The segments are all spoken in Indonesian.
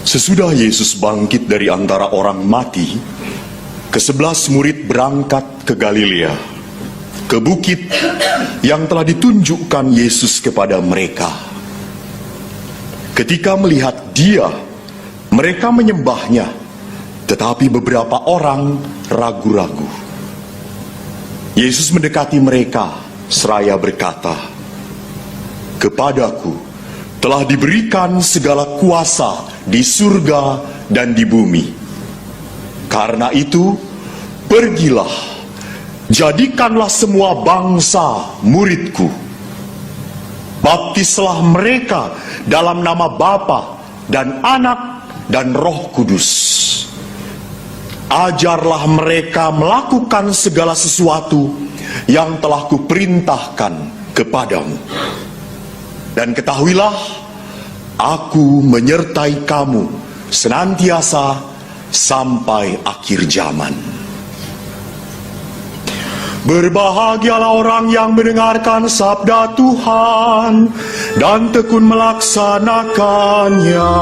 Sesudah Yesus bangkit dari antara orang mati, ke-11 murid berangkat ke Galilea, ke bukit yang telah ditunjukkan Yesus kepada mereka. Ketika melihat Dia, mereka menyembahnya, tetapi beberapa orang ragu-ragu. Yesus mendekati mereka seraya berkata, "Kepadaku telah diberikan segala kuasa di surga dan di bumi. Karena itu, pergilah, jadikanlah semua bangsa muridku. Baptislah mereka dalam nama Bapa dan Anak dan Roh Kudus. Ajarlah mereka melakukan segala sesuatu yang telah kuperintahkan kepadamu. Dan ketahuilah, aku menyertai kamu senantiasa sampai akhir zaman." Berbahagialah orang yang mendengarkan sabda Tuhan dan tekun melaksanakannya.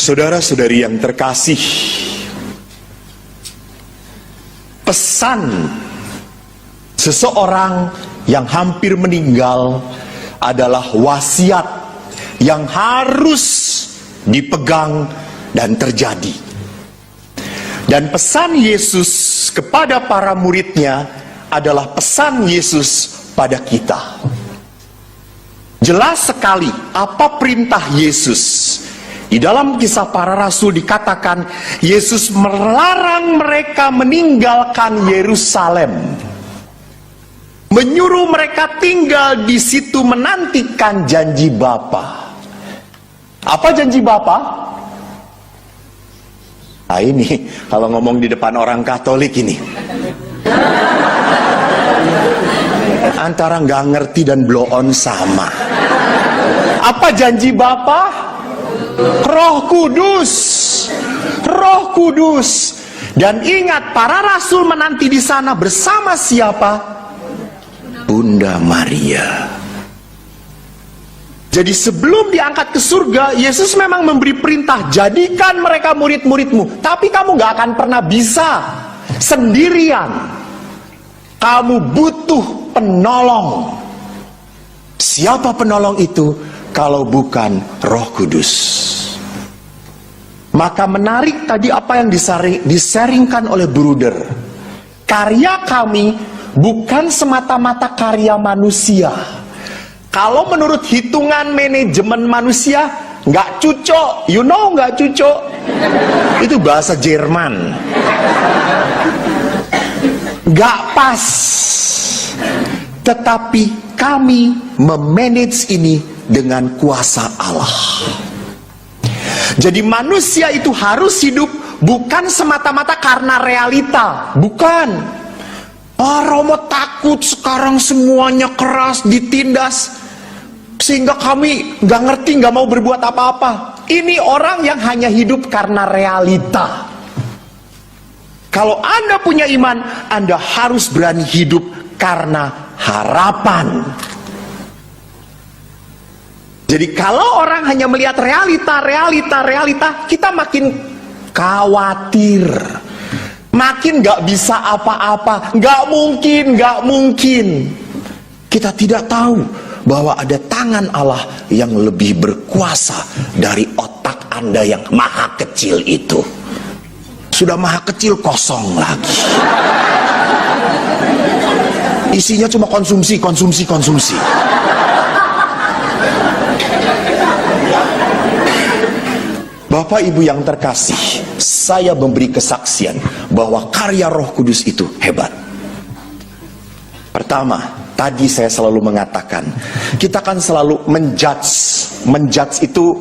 Saudara-saudari yang terkasih, pesan seseorang yang hampir meninggal adalah wasiat yang harus dipegang dan terjadi. Dan pesan Yesus kepada para muridnya adalah pesan Yesus pada kita. Jelas sekali apa perintah Yesus. Di dalam Kisah Para Rasul dikatakan Yesus melarang mereka meninggalkan Yerusalem, menyuruh mereka tinggal di situ menantikan janji Bapa. Apa janji Bapa? Nah ini kalau ngomong di depan orang Katolik ini, antara nggak ngerti dan blow on sama. Apa janji Bapa? Roh Kudus. Roh Kudus. Dan ingat, para rasul menanti di sana bersama siapa? Bunda Maria. Jadi sebelum diangkat ke surga, Yesus memang memberi perintah, jadikan mereka murid-muridmu. Tapi kamu gak akan pernah bisa sendirian. Kamu butuh penolong. Siapa penolong itu kalau bukan Roh Kudus? Maka menarik tadi apa yang disaringkan oleh Bruder. Karya kami bukan semata-mata karya manusia. Kalau menurut hitungan manajemen manusia, nggak cucok. You know nggak cucok? Itu bahasa Jerman. Nggak pas. Tetapi kami memanage ini dengan kuasa Allah. Jadi manusia itu harus hidup bukan semata-mata karena realita. Bukan. Romo takut sekarang semuanya keras, ditindas. Sehingga kami gak ngerti, gak mau berbuat apa-apa. Ini orang yang hanya hidup karena realita. Kalau Anda punya iman, Anda harus berani hidup karena harapan. Jadi kalau orang hanya melihat realita, kita makin khawatir, makin gak bisa apa-apa, gak mungkin. Kita tidak tahu bahwa ada tangan Allah yang lebih berkuasa dari otak Anda yang maha kecil itu. Sudah maha kecil, kosong lagi. Isinya cuma konsumsi. Bapak Ibu yang terkasih, saya memberi kesaksian bahwa karya Roh Kudus itu hebat. Pertama, tadi saya selalu mengatakan, kita kan selalu menjudge itu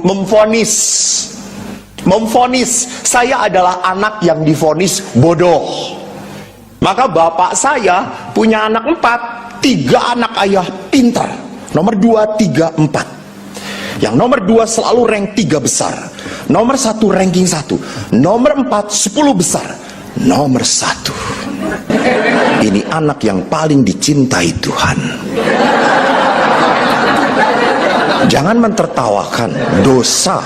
memvonis. Saya adalah anak yang divonis bodoh. Maka bapak saya punya anak 4, 3 anak ayah pintar. Nomor 2, 3, 4. Yang nomor 2 selalu rank 3 besar. Nomor 1 ranking 1. Nomor 4 10 besar. Nomor 1. Ini anak yang paling dicintai Tuhan. Jangan mentertawakan dosa.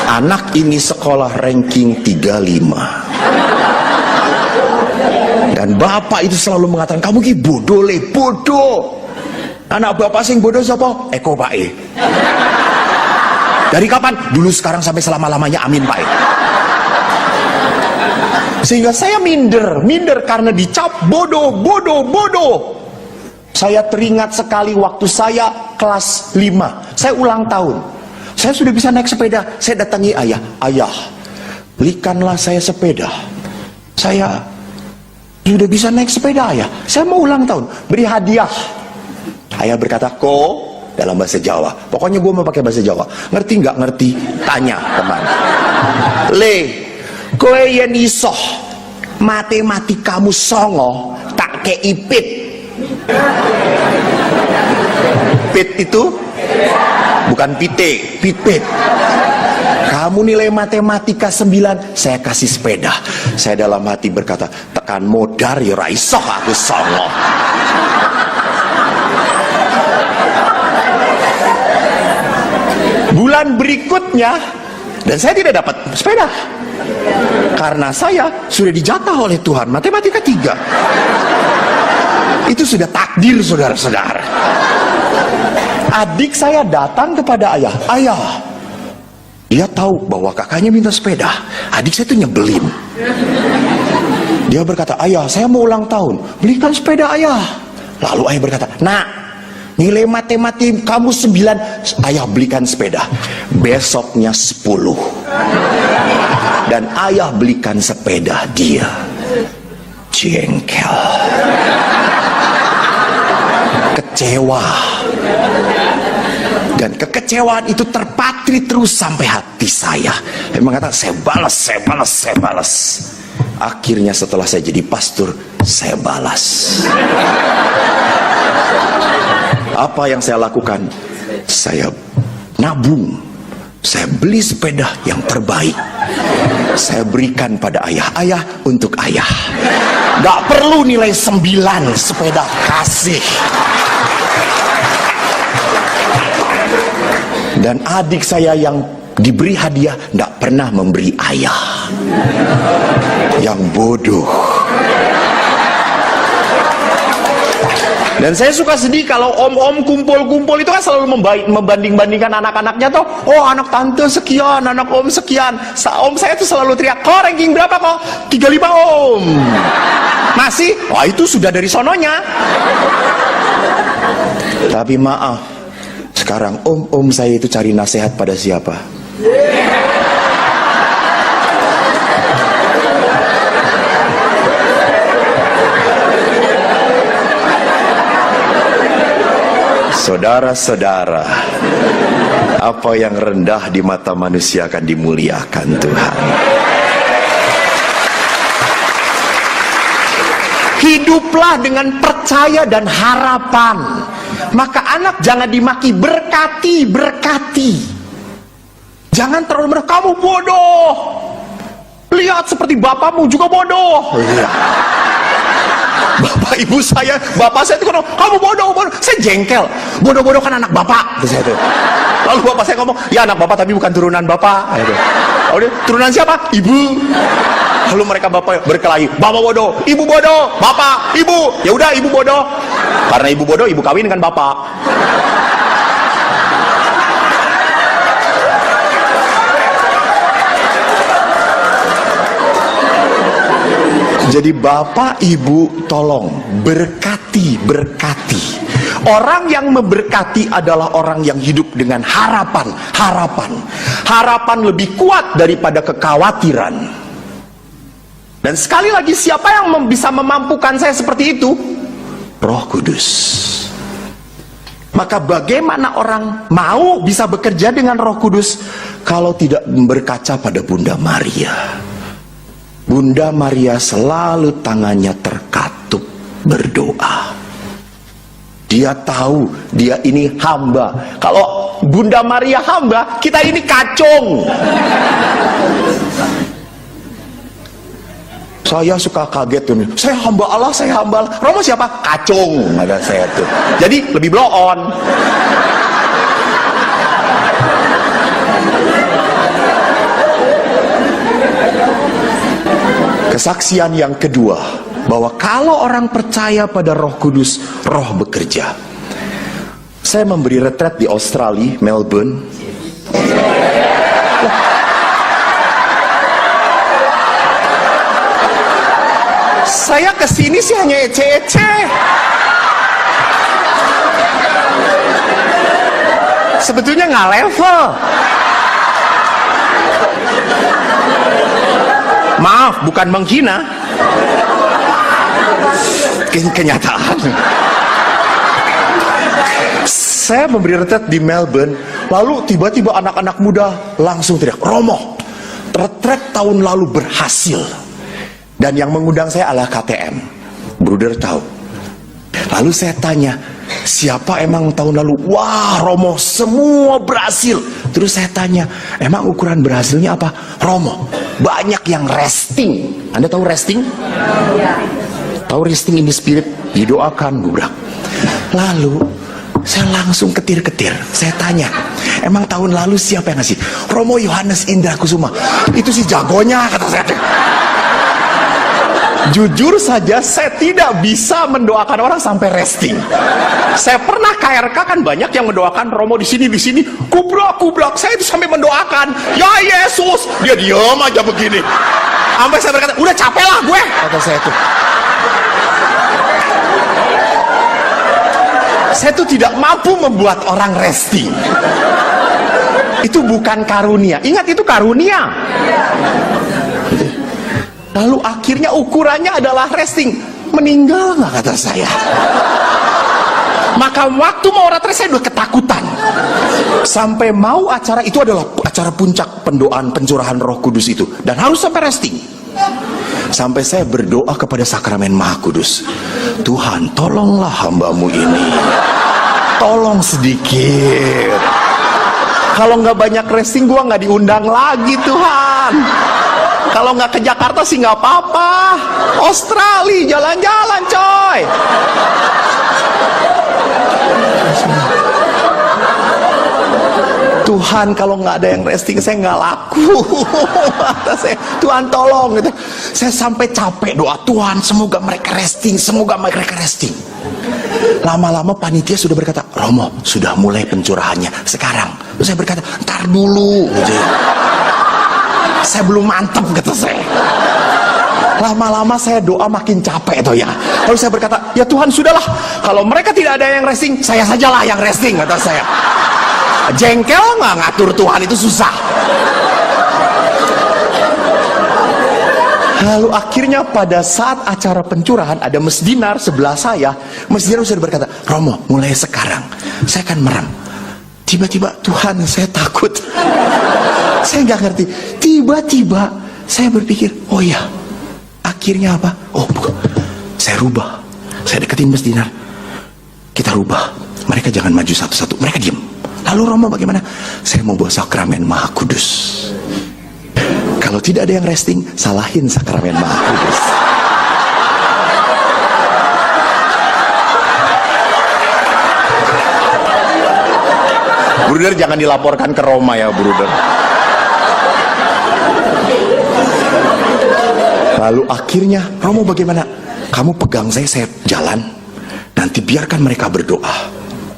Anak ini sekolah ranking 35. Dan bapak itu selalu mengatakan, kamu ki bodoh le, bodoh. Anak bapak sing bodoh siapa? Eko Pak E. Dari kapan? Dulu, sekarang, sampai selama-lamanya, amin Pak E. Sehingga saya minder karena dicap bodoh. Saya teringat sekali waktu saya kelas 5, saya ulang tahun. Saya sudah bisa naik sepeda. Saya datangi ayah, ayah, belikanlah saya sepeda. Saya sudah bisa naik sepeda ayah. Saya mau ulang tahun, beri hadiah. Ayah berkata, ko, dalam bahasa Jawa. Pokoknya gue mau pakai bahasa Jawa. Ngerti nggak ngerti? Tanya teman. Le, kowe yen iso matematikamu songo, tak kei pit. Pit itu bukan pite, pit. Kamu nilai matematika 9, saya kasih sepeda. Saya dalam hati berkata, tekan modar ya ra iso aku songo. Bulan berikutnya, dan saya tidak dapat sepeda karena saya sudah dijatah oleh Tuhan matematika 3. Itu sudah takdir, saudara-saudara. Adik saya datang kepada ayah, ayah, dia tahu bahwa kakaknya minta sepeda. Adik saya itu nyebelin. Dia berkata, ayah, saya mau ulang tahun, belikan sepeda ayah. Lalu ayah berkata, nak, nilai matematik kamu 9, ayah belikan sepeda. Besoknya 10. Dan ayah belikan sepeda dia. Jengkel. Kecewa. Dan kekecewaan itu terpatri terus sampai hati saya. Saya mengatakan, saya balas. Akhirnya setelah saya jadi pastor, saya balas. Apa yang saya lakukan? Saya nabung. Saya beli sepeda yang terbaik. Saya berikan pada ayah. Ayah, untuk ayah. Gak perlu nilai 9, sepeda kasih. Dan adik saya yang diberi hadiah tidak pernah memberi ayah. Yang bodoh. Dan saya suka sedih kalau om-om kumpul-kumpul itu kan selalu membanding-bandingkan anak-anaknya tuh. Oh, anak tante sekian, anak om sekian. Om saya tuh selalu teriak, kok ranking berapa kok? 35 om. Masih? Wah, itu sudah dari sononya. Tapi maaf, sekarang om-om saya itu cari nasihat pada siapa? Saudara-saudara, apa yang rendah di mata manusia akan dimuliakan Tuhan. Hiduplah dengan percaya dan harapan. Maka anak jangan dimaki, berkati. Jangan terlalu merasa, kamu bodoh. Lihat seperti bapakmu juga bodoh. Bapak ibu saya, bapak saya itu ngomong, kamu bodoh. Saya jengkel. Bodoh kan anak bapak. Lalu bapak saya ngomong, ya anak bapak tapi bukan turunan bapak. Lalu turunan siapa? Ibu. Lalu mereka bapak berkelahi, bapak bodoh, ibu bodoh, bapak, ibu. Ya udah, ibu bodoh. Karena ibu bodoh, ibu kawin dengan bapak. Jadi bapak ibu tolong berkati. Orang yang memberkati adalah orang yang hidup dengan harapan. Harapan lebih kuat daripada kekhawatiran. Dan sekali lagi, siapa yang bisa memampukan saya seperti itu? Roh Kudus. Maka bagaimana orang mau bisa bekerja dengan Roh Kudus kalau tidak berkaca pada Bunda Maria? Bunda Maria selalu tangannya terkatup berdoa. Dia tahu dia ini hamba. Kalau Bunda Maria hamba, kita ini kacung. Saya suka kaget tuh. Saya hamba Allah, saya hamba Allah. Romo siapa? Kacung, ada saya tuh. Jadi lebih blow on. Kesaksian yang kedua, bahwa kalau orang percaya pada Roh Kudus, Roh bekerja. Saya memberi retret di Australia, Melbourne. Saya kesini sih hanya ece-ece. Sebetulnya nggak level. Maaf, bukan menghina. Kenyataan. Saya memberi retret di Melbourne, lalu tiba-tiba anak-anak muda langsung teriak, Romo, retret tahun lalu berhasil. Dan yang mengundang saya adalah KTM. Bruder tahu. Lalu saya tanya, siapa emang tahun lalu? Wah, Romo, semua berhasil. Terus saya tanya, emang ukuran berhasilnya apa? Romo, banyak yang resting. Anda tahu resting? Ya. Tahu resting in the spirit? Didoakan, gubrak. Lalu saya langsung ketir-ketir. Saya tanya, emang tahun lalu siapa yang ngasih? Romo Yohanes Indra Kusuma. Itu sih jagonya, kata saya. Jujur saja, saya tidak bisa mendoakan orang sampai resting. Saya pernah KRK kan banyak yang mendoakan Romo di sini, kublak. Saya itu sampai mendoakan, ya Yesus, dia diam aja begini. Sampai saya berkata, udah capek lah gue, kata saya tuh. Saya tuh tidak mampu membuat orang resting. Itu bukan karunia. Ingat, itu karunia. Lalu akhirnya ukurannya adalah resting. Meninggal nggak, kata saya. Maka waktu mau retret saya udah ketakutan. Sampai mau acara itu adalah acara puncak pendoaan pencurahan Roh Kudus itu, dan harus sampai resting. Sampai saya berdoa kepada sakramen Maha Kudus, Tuhan tolonglah hambamu ini, tolong sedikit. Kalau nggak banyak resting, gua nggak diundang lagi Tuhan. Kalau nggak ke Jakarta sih nggak apa-apa. Australia jalan-jalan coy. Tuhan, kalau nggak ada yang resting saya nggak laku. Tuhan tolong gitu. Saya sampai capek doa, Tuhan semoga mereka resting, semoga mereka resting. Lama-lama panitia sudah berkata, Romo sudah mulai pencurahannya sekarang. Terus saya berkata, ntar dulu gitu. Saya belum mantap, kata saya. Lama-lama saya doa makin capek tuh ya. Lalu saya berkata, ya Tuhan sudahlah, kalau mereka tidak ada yang resting, saya sajalah yang resting, kata saya. Jengkel nggak, ngatur Tuhan itu susah. Lalu akhirnya pada saat acara pencurahan ada mesdinar sebelah saya. Mesdinar sudah berkata, Romo mulai sekarang saya akan merem. Tiba-tiba, Tuhan saya takut. Saya nggak ngerti. Tiba-tiba saya berpikir, oh ya, akhirnya apa? Oh bukan, saya rubah. Saya deketin Mas Dinar. Kita rubah. Mereka jangan maju satu-satu. Mereka diam. Lalu Romo bagaimana? Saya mau bawa sakramen Maha Kudus. Kalau tidak ada yang resting, salahin sakramen Maha Kudus. Bruder jangan dilaporkan ke Roma ya, bruder. Lalu akhirnya, Romo bagaimana? Kamu pegang saya jalan. Nanti biarkan mereka berdoa.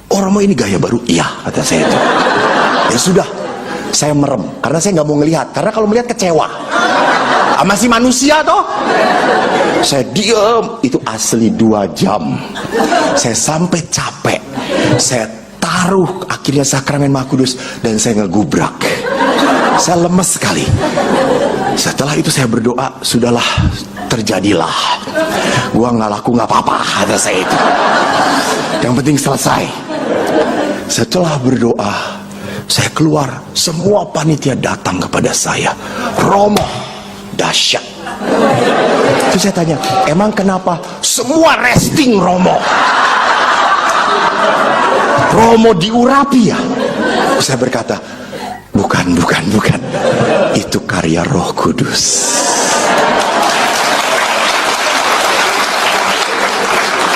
Oh Romo ini gaya baru? Iya, kata saya itu. Ya sudah, saya merem. Karena saya nggak mau ngelihat. Karena kalau melihat kecewa. Masih manusia toh. Saya diem. Itu asli 2 jam. Saya sampai capek. Saya taruh akhirnya sakramen Maha Kudus. Dan saya ngegubrak. Saya lemes sekali. Setelah itu saya berdoa, sudahlah, terjadilah. Gua nggak laku nggak apa-apa, kata saya itu. Yang penting selesai. Setelah berdoa, saya keluar. Semua panitia datang kepada saya. Romo, dahsyat. Terus saya tanya, emang kenapa semua resting Romo? Romo diurapi ya? Saya berkata, bukan. Itu karya Roh Kudus.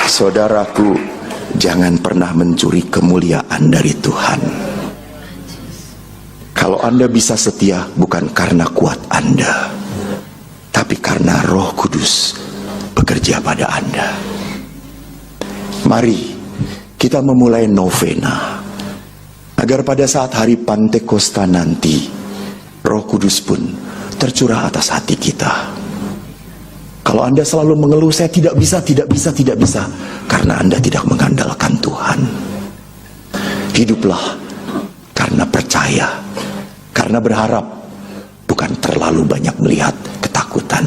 Saudaraku, jangan pernah mencuri kemuliaan dari Tuhan. Kalau Anda bisa setia, bukan karena kuat Anda, tapi karena Roh Kudus bekerja pada Anda. Mari kita memulai novena, agar pada saat hari Pantekosta nanti, Roh Kudus pun tercurah atas hati kita. Kalau Anda selalu mengeluh, saya tidak bisa, karena Anda tidak mengandalkan Tuhan. Hiduplah karena percaya, karena berharap, bukan terlalu banyak melihat ketakutan.